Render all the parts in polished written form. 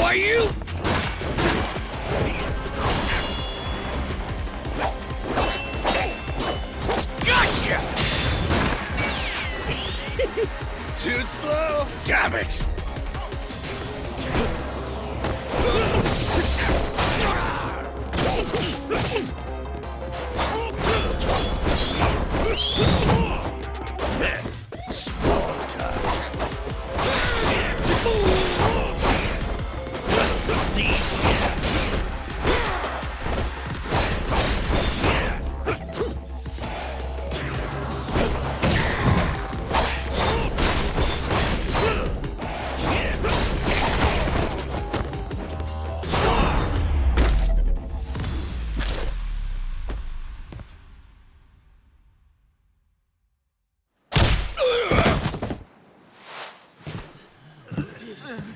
Why you? Gotcha! Too slow? Damn it!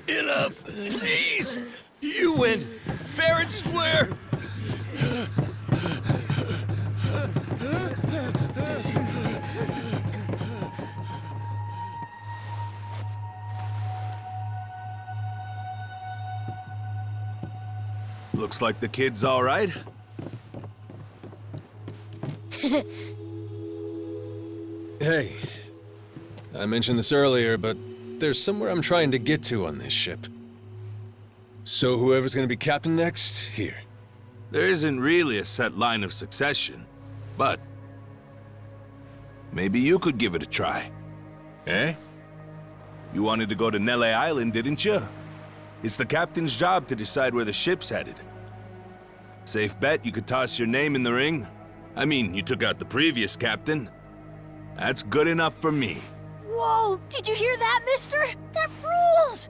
Enough, please! You went fair and square! Looks like the kid's all right. Hey, I mentioned this earlier, but there's somewhere I'm trying to get to on this ship. So whoever's gonna be captain next, here. There isn't really a set line of succession, but maybe you could give it a try. Eh? You wanted to go to Nele Island, didn't you? It's the captain's job to decide where the ship's headed. Safe bet you could toss your name in the ring. I mean, you took out the previous captain. That's good enough for me. Whoa! Did you hear that, mister? That rules!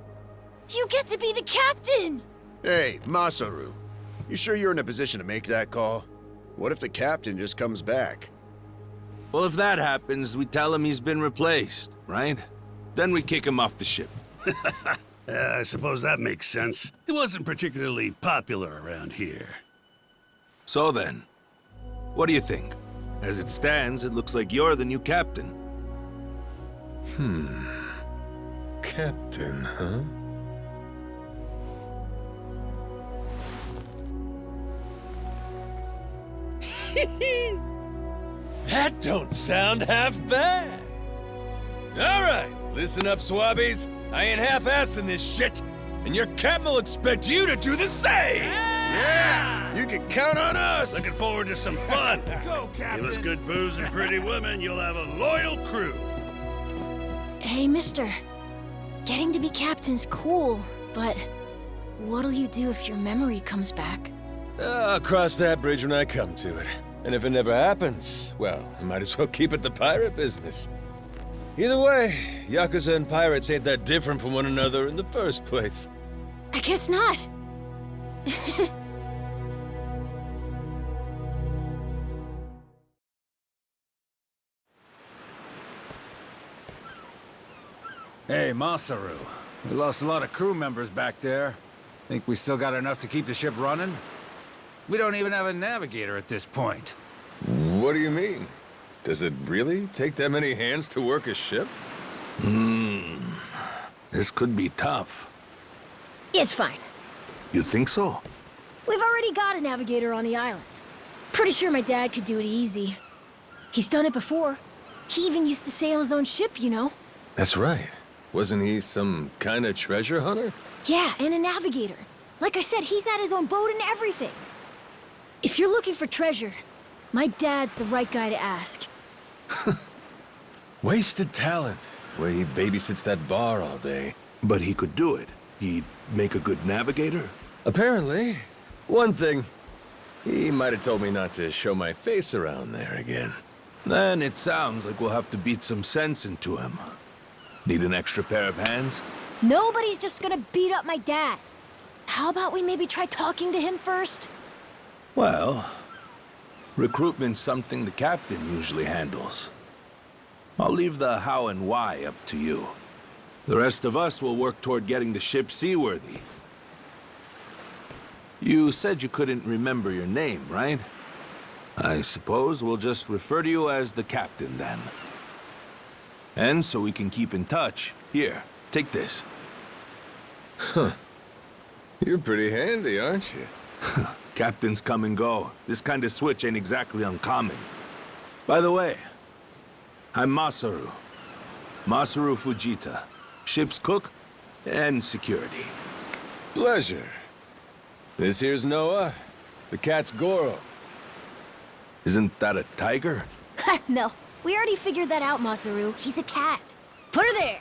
You get to be the captain! Hey, Masaru. You sure you're in a position to make that call? What if the captain just comes back? Well, if that happens, we tell him he's been replaced, right? Then we kick him off the ship. I suppose that makes sense. He wasn't particularly popular around here. So then, what do you think? As it stands, it looks like you're the new captain. Captain, huh? That don't sound half bad. All right, listen up, swabbies. I ain't half-assing this shit, and your captain will expect you to do the same. Yeah! You can count on us! Looking forward to some fun. Go, Captain! Give us good booze and pretty women, you'll have a loyal crew. Hey, mister. Getting to be captain's cool, but what'll you do if your memory comes back? I'll cross that bridge when I come to it. And if it never happens, well, I might as well keep it the pirate business. Either way, Yakuza and pirates ain't that different from one another in the first place. I guess not. Hey, Masaru. We lost a lot of crew members back there. Think we still got enough to keep the ship running? We don't even have a navigator at this point. What do you mean? Does it really take that many hands to work a ship? This could be tough. It's fine. You think so? We've already got a navigator on the island. Pretty sure my dad could do it easy. He's done it before. He even used to sail his own ship, you know? That's right. Wasn't he some kind of treasure hunter? Yeah, and a navigator. Like I said, he's had his own boat and everything. If you're looking for treasure, my dad's the right guy to ask. Wasted talent. Way he babysits that bar all day. But he could do it. He'd make a good navigator. Apparently. One thing. He might have told me not to show my face around there again. Then it sounds like we'll have to beat some sense into him. Need an extra pair of hands? Nobody's just gonna beat up my dad. How about we maybe try talking to him first? Well, recruitment's something the captain usually handles. I'll leave the how and why up to you. The rest of us will work toward getting the ship seaworthy. You said you couldn't remember your name, right? I suppose we'll just refer to you as the captain, then. And so we can keep in touch, here, take this. Huh. You're pretty handy, aren't you? Captains come and go. This kind of switch ain't exactly uncommon. By the way, I'm Masaru. Masaru Fujita. Ship's cook and security. Pleasure. This here's Noah. The cat's Goro. Isn't that a tiger? No, we already figured that out, Masaru. He's a cat. Put her there.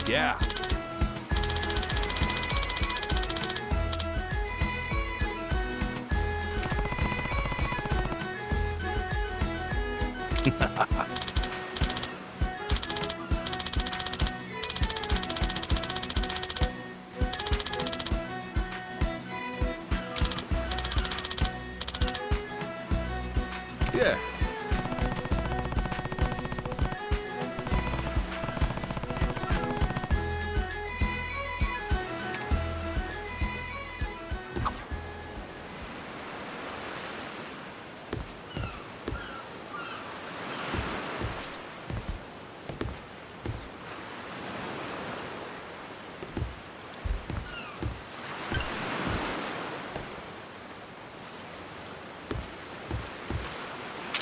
Yeah. Yeah.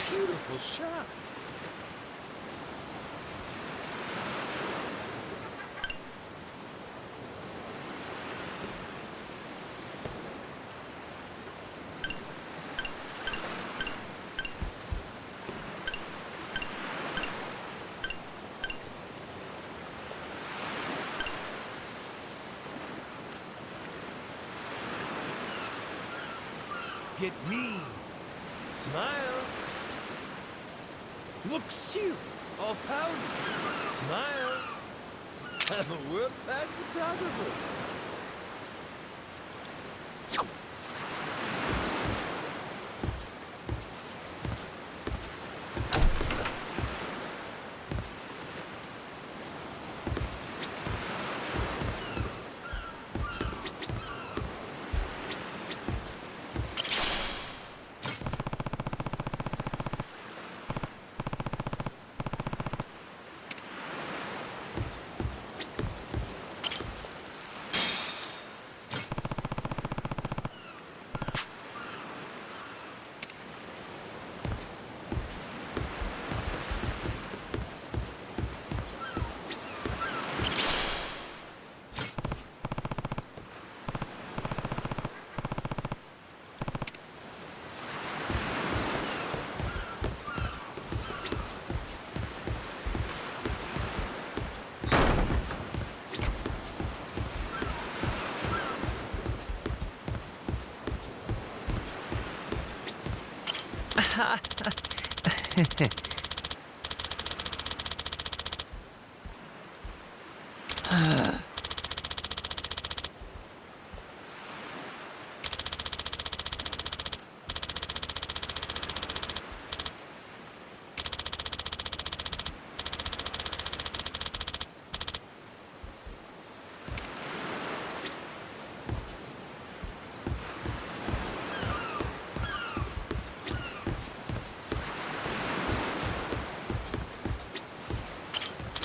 Beautiful shot. Get me. Smile. Look, shoot. All pounded. Smile. I'm a world-class photographer.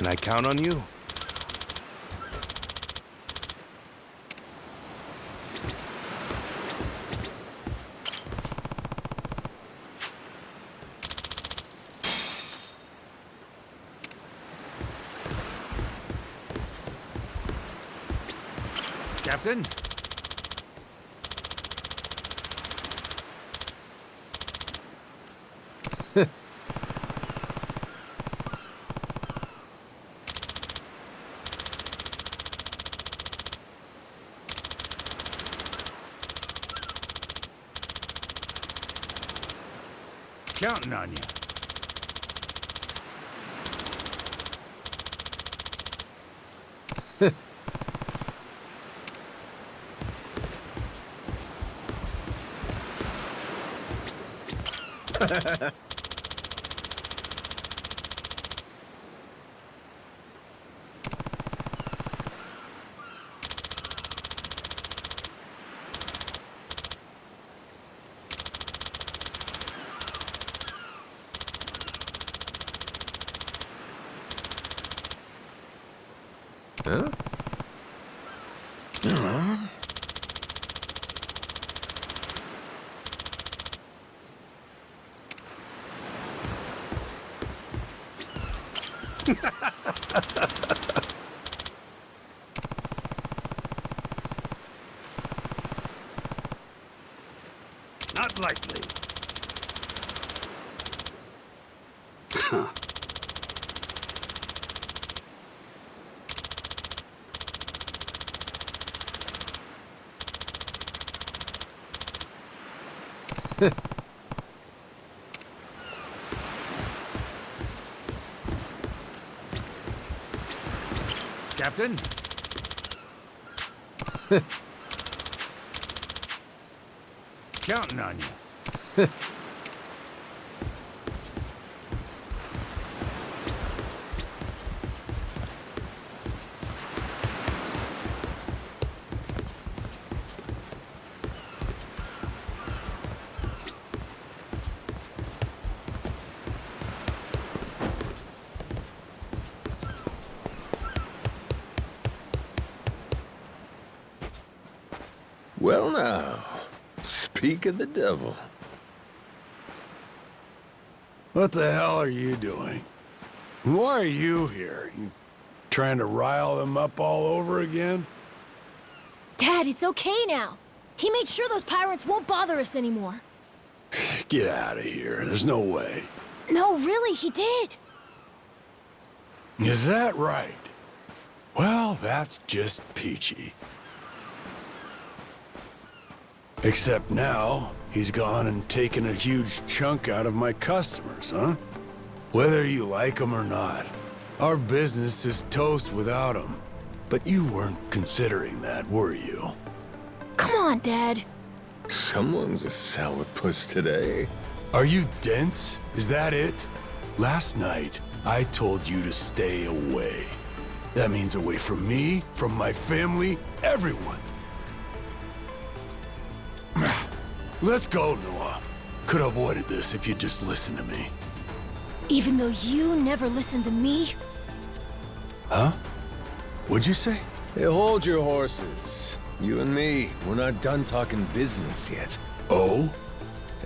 Can I count on you? Captain? Counting on you. Huh? Not likely. Captain? Counting on you. Well now, speak of the devil. What the hell are you doing? Why are you here? You trying to rile them up all over again? Dad, it's okay now. He made sure those pirates won't bother us anymore. Get out of here. There's no way. No, really, he did. Is that right? Well, that's just peachy. Except now, he's gone and taken a huge chunk out of my customers, huh? Whether you like them or not, our business is toast without him. But you weren't considering that, were you? Come on, Dad. Someone's a sourpuss today. Are you dense? Is that it? Last night, I told you to stay away. That means away from me, from my family, everyone. Let's go, Noah. Could have avoided this if you'd just listened to me. Even though you never listened to me? Huh? What'd you say? Hey, hold your horses. You and me, we're not done talking business yet. Oh?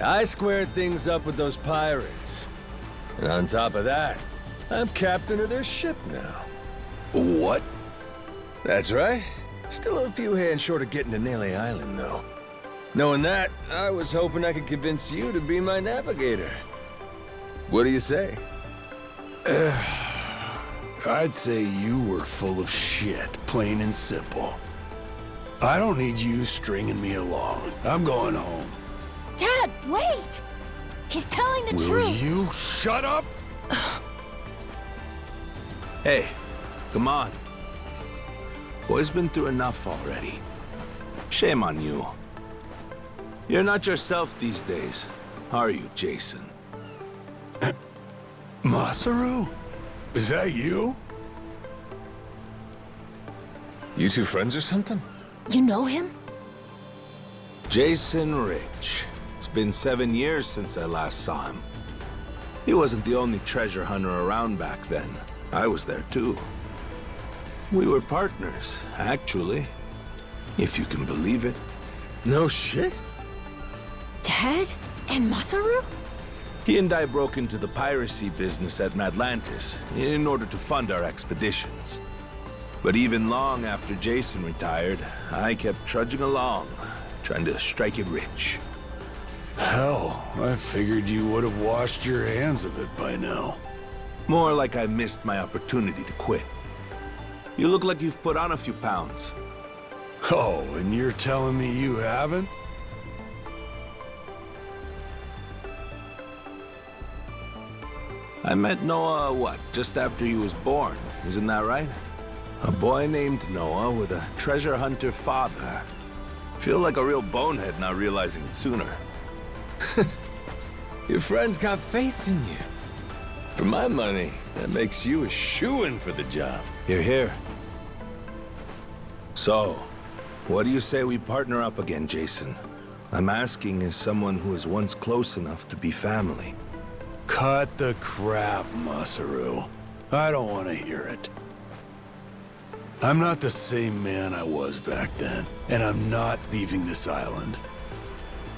I squared things up with those pirates. And on top of that, I'm captain of their ship now. What? That's right. Still a few hands short of getting to Nele Island, though. Knowing that, I was hoping I could convince you to be my navigator. What do you say? I'd say you were full of shit, plain and simple. I don't need you stringing me along. I'm going home. Dad, wait! He's telling the Will truth. you shut up? Hey, come on. Boy's been through enough already. Shame on you. You're not yourself these days, are you, Jason? Masaru? Is that you? You two friends or something? You know him? Jason Rich. It's been 7 years since I last saw him. He wasn't the only treasure hunter around back then. I was there too. We were partners, actually. If you can believe it. No shit? Dad? And Masaru? He and I broke into the piracy business at Madlantis in order to fund our expeditions. But even long after Jason retired, I kept trudging along, trying to strike it rich. Hell, I figured you would have washed your hands of it by now. More like I missed my opportunity to quit. You look like you've put on a few pounds. Oh, and you're telling me you haven't? I met Noah, what, just after he was born, isn't that right? A boy named Noah with a treasure hunter father. Feel like a real bonehead not realizing it sooner. Your friend's got faith in you. For my money, that makes you a shoo-in for the job. You're here. So, what do you say we partner up again, Jason? I'm asking as someone who was once close enough to be family. Cut the crap, Masaru. I don't want to hear it. I'm not the same man I was back then, and I'm not leaving this island.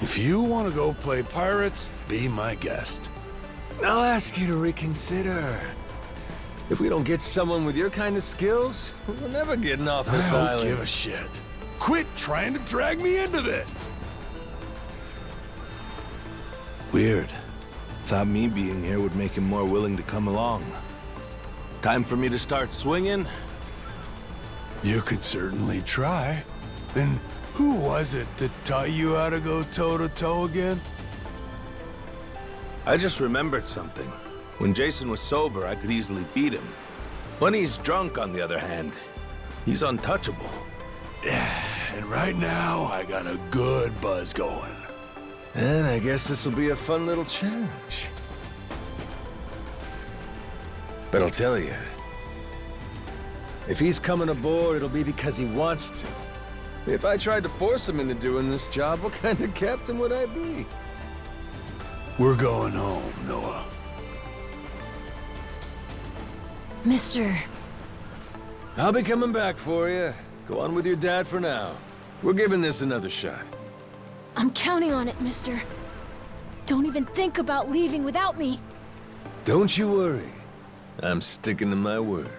If you want to go play pirates, be my guest. I'll ask you to reconsider. If we don't get someone with your kind of skills, we're never getting off this I don't island. give a shit. Quit trying to drag me into this! Weird. Thought me being here would make him more willing to come along. Time for me to start swinging? You could certainly try. And who was it that taught you how to go toe-to-toe again? I just remembered something. When Jason was sober, I could easily beat him. When he's drunk, on the other hand, he's untouchable. And right now, I got a good buzz going. And I guess this will be a fun little challenge. But I'll tell you, if he's coming aboard, it'll be because he wants to. If I tried to force him into doing this job, what kind of captain would I be? We're going home, Noah. Mister, I'll be coming back for you. Go on with your dad for now. We're giving this another shot. I'm counting on it, mister. Don't even think about leaving without me. Don't you worry. I'm sticking to my word.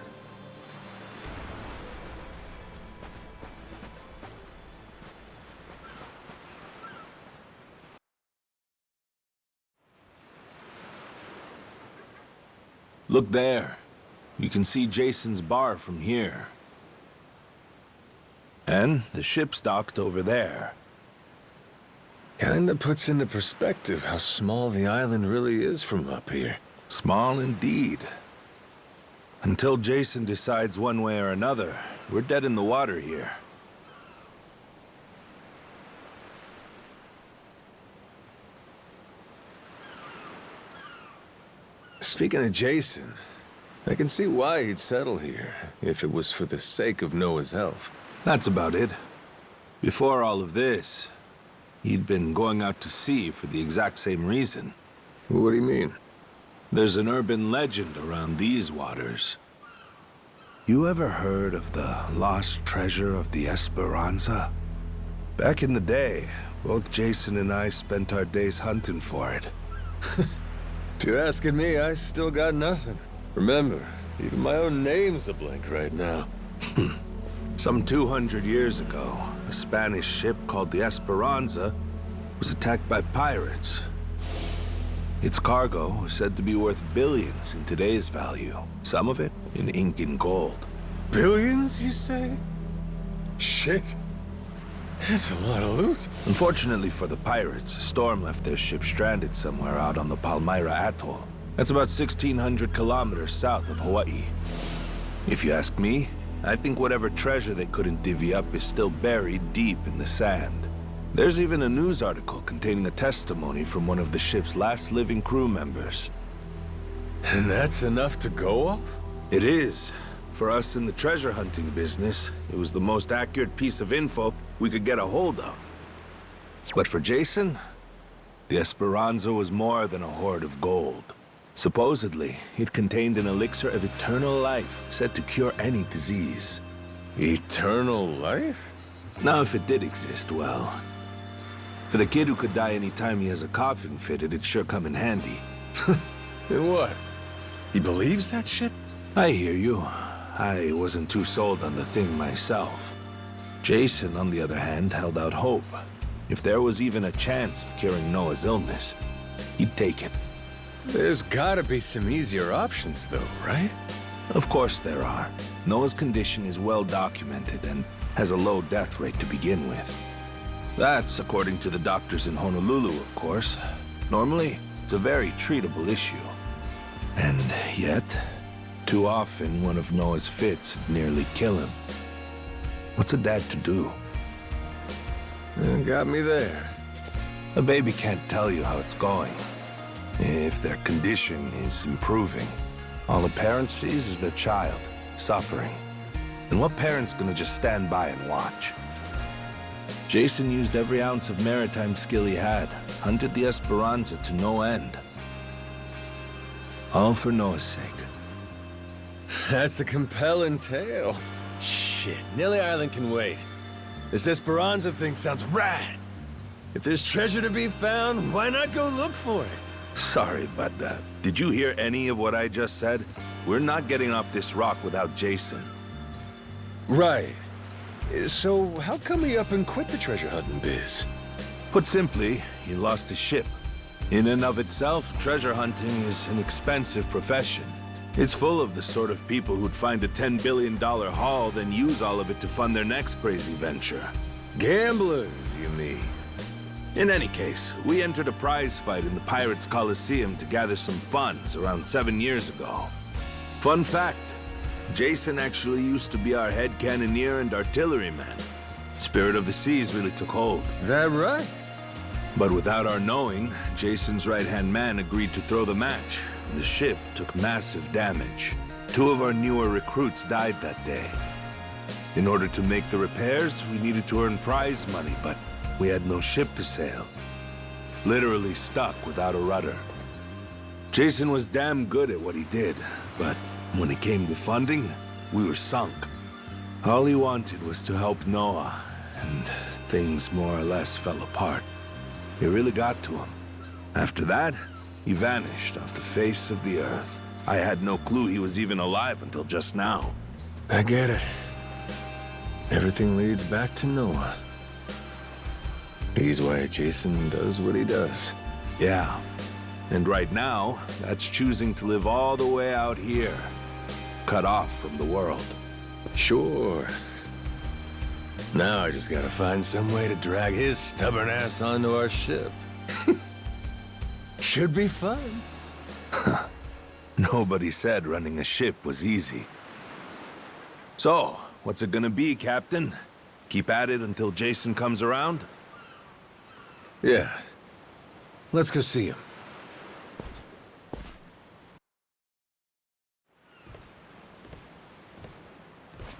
Look there. You can see Jason's bar from here. And the ship's docked over there. Kinda puts into perspective how small the island really is from up here. Small indeed. Until Jason decides one way or another, we're dead in the water here. Speaking of Jason, I can see why he'd settle here, if it was for the sake of Noah's health. That's about it. Before all of this, he'd been going out to sea for the exact same reason. What do you mean? There's an urban legend around these waters. You ever heard of the lost treasure of the Esperanza? Back in the day, both Jason and I spent our days hunting for it. If you're asking me, I still got nothing. Remember, even my own name's a blank right now. Some 200 years ago, a Spanish ship called the Esperanza was attacked by pirates. Its cargo was said to be worth billions in today's value, some of it in ink and gold. Billions, you say? Shit. That's a lot of loot. Unfortunately for the pirates, a storm left their ship stranded somewhere out on the Palmyra Atoll. That's about 1,600 kilometers south of Hawaii. If you ask me, I think whatever treasure they couldn't divvy up is still buried deep in the sand. There's even a news article containing a testimony from one of the ship's last living crew members. And that's enough to go off? It is. For us in the treasure hunting business, it was the most accurate piece of info we could get a hold of. But for Jason, the Esperanza was more than a hoard of gold. Supposedly, it contained an elixir of eternal life, said to cure any disease. Eternal life? Now, if it did exist, well... For the kid who could die any time he has a coffin fitted, it'd sure come in handy. And what? He believes that shit? I hear you. I wasn't too sold on the thing myself. Jason, on the other hand, held out hope. If there was even a chance of curing Noah's illness, he'd take it. There's gotta be some easier options, though, right? Of course there are. Noah's condition is well documented and has a low death rate to begin with. That's according to the doctors in Honolulu, of course. Normally, it's a very treatable issue. And yet, too often one of Noah's fits nearly kill him. What's a dad to do? Got me there. A baby can't tell you how it's going. if their condition is improving. All a parent sees is their child suffering. And what parent's gonna just stand by and watch? Jason used every ounce of maritime skill he had, hunted the Esperanza to no end. All for Noah's sake. That's a compelling tale. Shit, Nelly Island can wait. This Esperanza thing sounds rad. If there's treasure to be found, why not go look for it? Sorry, but did you hear any of what I just said? We're not getting off this rock without Jason. Right. So how come he up and quit the treasure hunting biz? Put simply, he lost his ship. In and of itself, treasure hunting is an expensive profession. It's full of the sort of people who'd find a $10 billion haul, then use all of it to fund their next crazy venture. Gamblers, you mean? In any case, we entered a prize fight in the Pirates Coliseum to gather some funds around 7 years ago. Fun fact, Jason actually used to be our head cannoneer and artilleryman. Spirit of the Seas really took hold. That right? But without our knowing, Jason's right-hand man agreed to throw the match. The ship took massive damage. 2 of our newer recruits died that day. In order to make the repairs, we needed to earn prize money, but we had no ship to sail. Literally stuck without a rudder. Jason was damn good at what he did, but when it came to funding, we were sunk. All he wanted was to help Noah, and things more or less fell apart. It really got to him. After that, he vanished off the face of the earth. I had no clue he was even alive until just now. I get it. Everything leads back to Noah. He's why Jason does what he does. Yeah. And right now, that's choosing to live all the way out here, cut off from the world. Sure. Now I just gotta find some way to drag his stubborn ass onto our ship. Should be fun. Nobody said running a ship was easy. So, what's it gonna be, Captain? Keep at it until Jason comes around? Yeah. Let's go see him.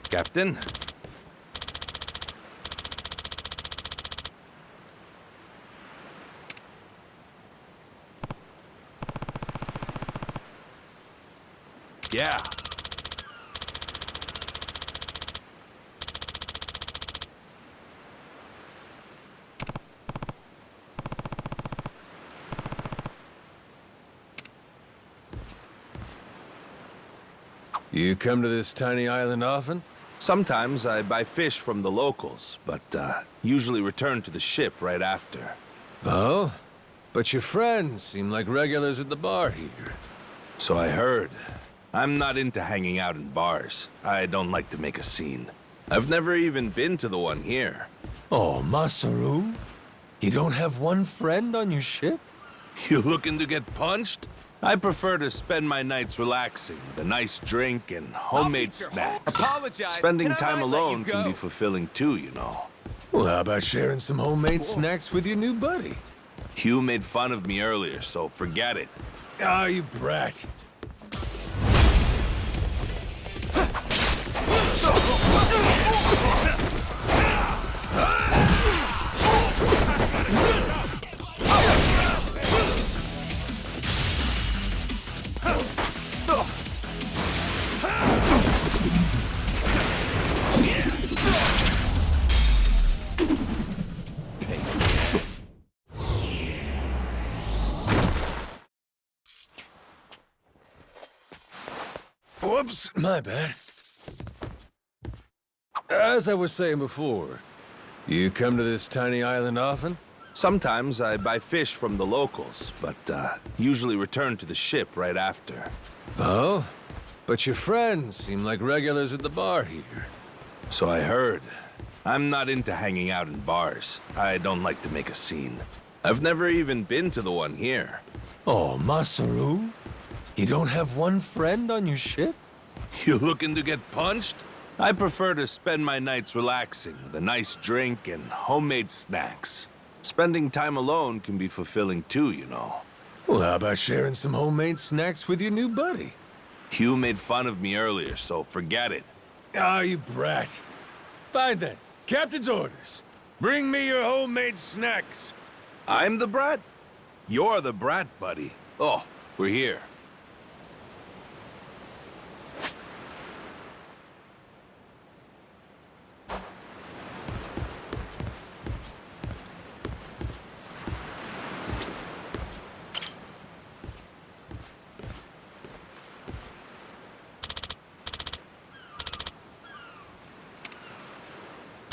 Captain? Yeah. You come to this tiny island often? Sometimes I buy fish from the locals, but usually return to the ship right after. Oh? But your friends seem like regulars at the bar here. So I heard. I'm not into hanging out in bars. I don't like to make a scene. I've never even been to the one here. Oh, Masaru? You don't have one friend on your ship? You looking to get punched? I prefer to spend my nights relaxing with a nice drink and homemade snacks. Apologize. Spending and I time might let you alone can go. be fulfilling too, you know. Well, how about sharing some homemade snacks with your new buddy? Hugh made fun of me earlier, so forget it. Ah, you brat. Whoops, my bad. As I was saying before, you come to this tiny island often? Sometimes I buy fish from the locals, but usually return to the ship right after. Oh? But your friends seem like regulars at the bar here. So I heard. I'm not into hanging out in bars. I don't like to make a scene. I've never even been to the one here. Oh, Masaru? You don't have one friend on your ship? You looking to get punched? I prefer to spend my nights relaxing with a nice drink and homemade snacks. Spending time alone can be fulfilling too, you know. Well, how about sharing some homemade snacks with your new buddy? Hugh made fun of me earlier, so forget it. Ah, you brat. Fine then. Captain's orders. Bring me your homemade snacks. I'm the brat? You're the brat, buddy. Oh, we're here.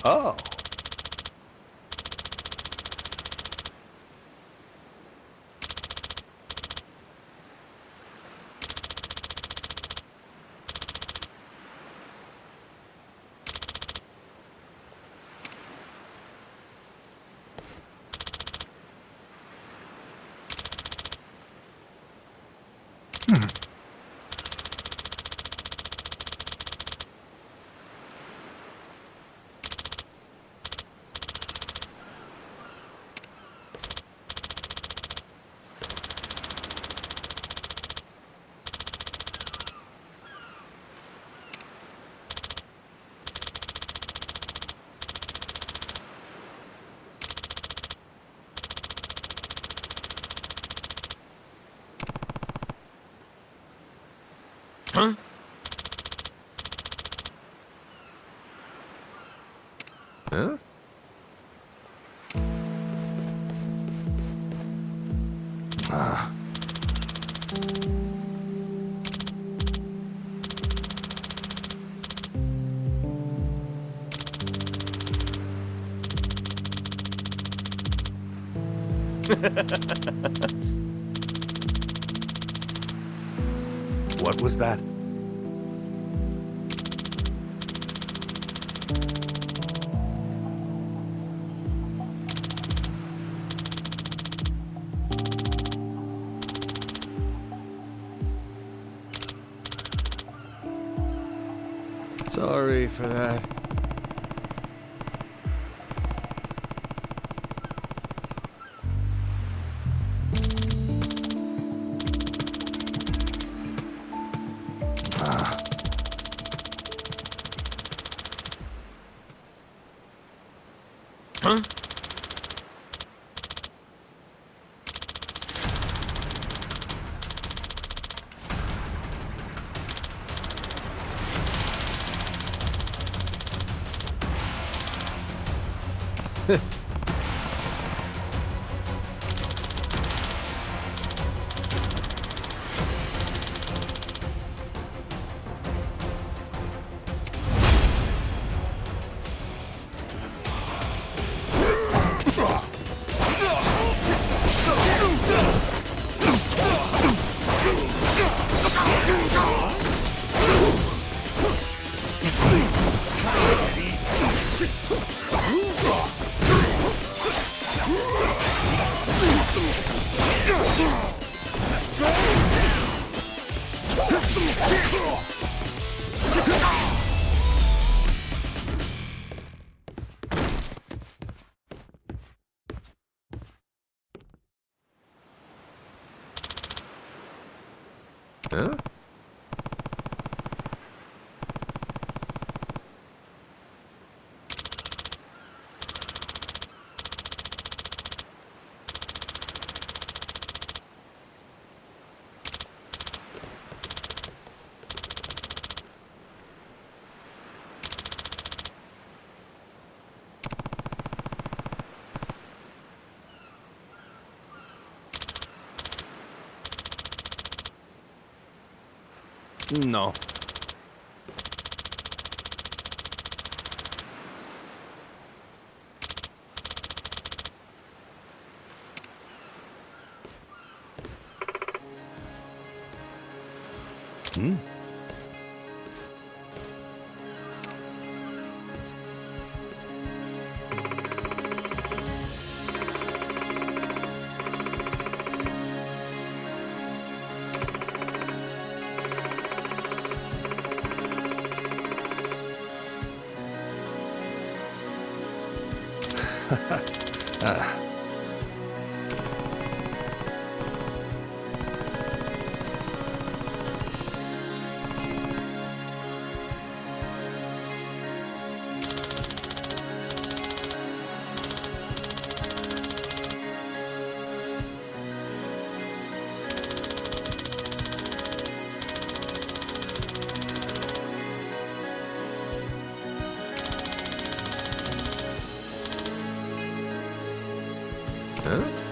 Oh. Huh? Huh? Ah. What was that? Sorry for that. Huh? Huh? No. Hmm? Huh?